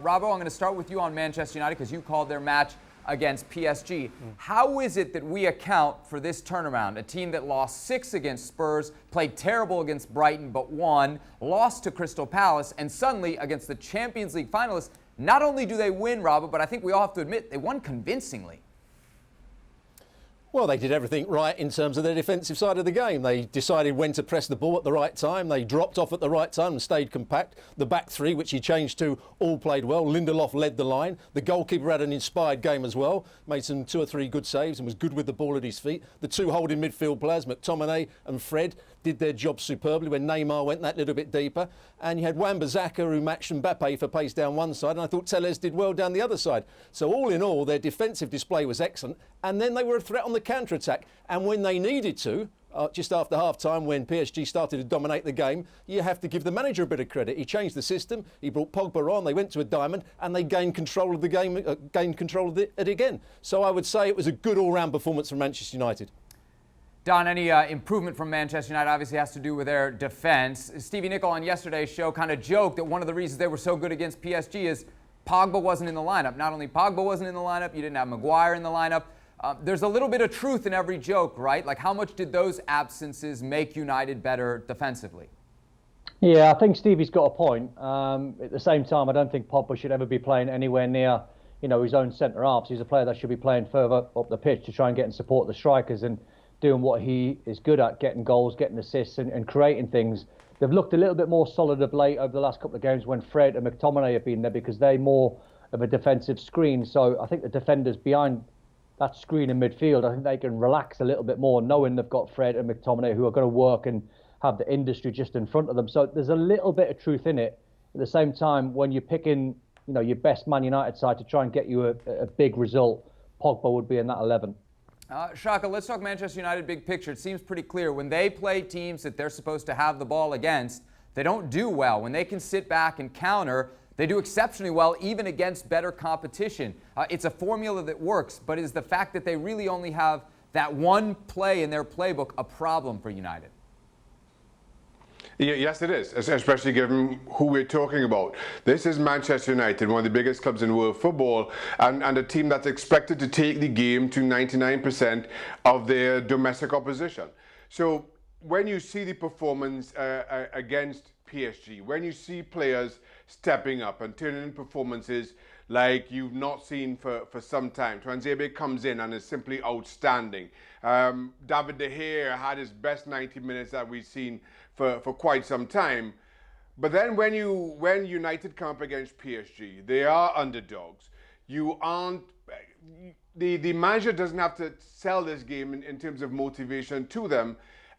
Robbo, I'm going to start with you on Manchester United because you called their match against PSG. How is it that we account for this turnaround? A team that lost 6 against Spurs, played terrible against Brighton but won, lost to Crystal Palace, and suddenly against the Champions League finalists, not only do they win, Robbo, but I think we all have to admit they won convincingly. Well, they did everything right in terms of their defensive side of the game. They decided when to press the ball at the right time. They dropped off at the right time and stayed compact. The back three, which he changed to, all played well. Lindelof led the line. The goalkeeper had an inspired game as well. Made some 2 or 3 good saves and was good with the ball at his feet. The 2 holding midfield players, McTominay and Fred, did their job superbly when Neymar went that little bit deeper. And you had Wan-Bissaka who matched Mbappe for pace down one side, and I thought Telles did well down the other side. So all in all, their defensive display was excellent. And then they were a threat on the counter-attack. And when they needed to, just after half-time, when PSG started to dominate the game, you have to give the manager a bit of credit. He changed the system, he brought Pogba on, they went to a diamond, and they gained control of the game, gained control of it again. So I would say it was a good all-round performance from Manchester United. Don, any improvement from Manchester United obviously has to do with their defense. Stevie Nicol on yesterday's show kind of joked that one of the reasons they were so good against PSG is Pogba wasn't in the lineup. Not only Pogba wasn't in the lineup, you didn't have Maguire in the lineup. There's a little bit of truth in every joke, right? Like, how much did those absences make United better defensively? Yeah, I think Stevie's got a point. At the same time, I don't think Pogba should ever be playing anywhere near, his own centre-halves. He's a player that should be playing further up the pitch to try and get and support the strikers and doing what he is good at, getting goals, getting assists and creating things. They've looked a little bit more solid of late over the last couple of games when Fred and McTominay have been there because they're more of a defensive screen. So I think the defenders behind that screen in midfield, I think they can relax a little bit more knowing they've got Fred and McTominay who are going to work and have the industry just in front of them. So there's a little bit of truth in it. At the same time, when you're picking, your best Man United side to try and get you a big result, Pogba would be in that 11. Shaka, let's talk Manchester United big picture. It seems pretty clear. When they play teams that they're supposed to have the ball against, they don't do well. When they can sit back and counter, they do exceptionally well, even against better competition. It's a formula that works, but is the fact that they really only have that one play in their playbook a problem for United? Yes, it is, especially given who we're talking about. This is Manchester United, one of the biggest clubs in world football, and a team that's expected to take the game to 99% of their domestic opposition. So when you see the performance against PSG, when you see players stepping up and turning in performances like you've not seen for some time. Tuanzebe comes in and is simply outstanding. David De Gea had his best 90 minutes that we've seen for quite some time. But then when United come up against PSG, they are underdogs. You aren't, the manager doesn't have to sell this game in terms of motivation to them.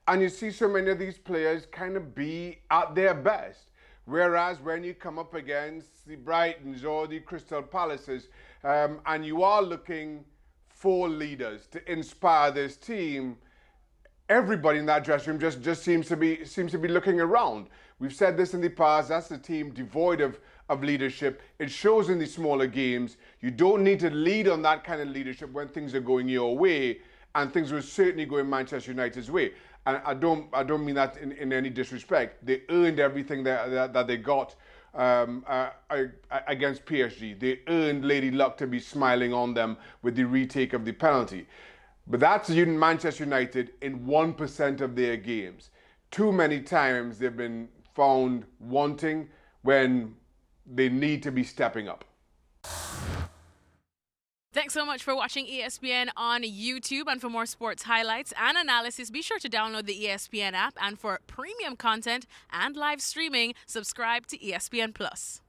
And you see so many of these players kind of be at their best. Whereas when you come up against the Brightons or the Crystal Palaces, and you are looking for leaders to inspire this team, everybody in that dressing room just seems to be looking around. We've said this in the past. That's a team devoid of leadership. It shows in the smaller games. You don't need to lead on that kind of leadership when things are going your way, and things will certainly go in Manchester United's way. And I don't mean that in any disrespect. They earned everything that they got against PSG. They earned Lady Luck to be smiling on them with the retake of the penalty. But that's Manchester United in 1% of their games. Too many times they've been found wanting when they need to be stepping up. Thanks so much for watching ESPN on YouTube. And for more sports highlights and analysis, be sure to download the ESPN app. And for premium content and live streaming, subscribe to ESPN Plus.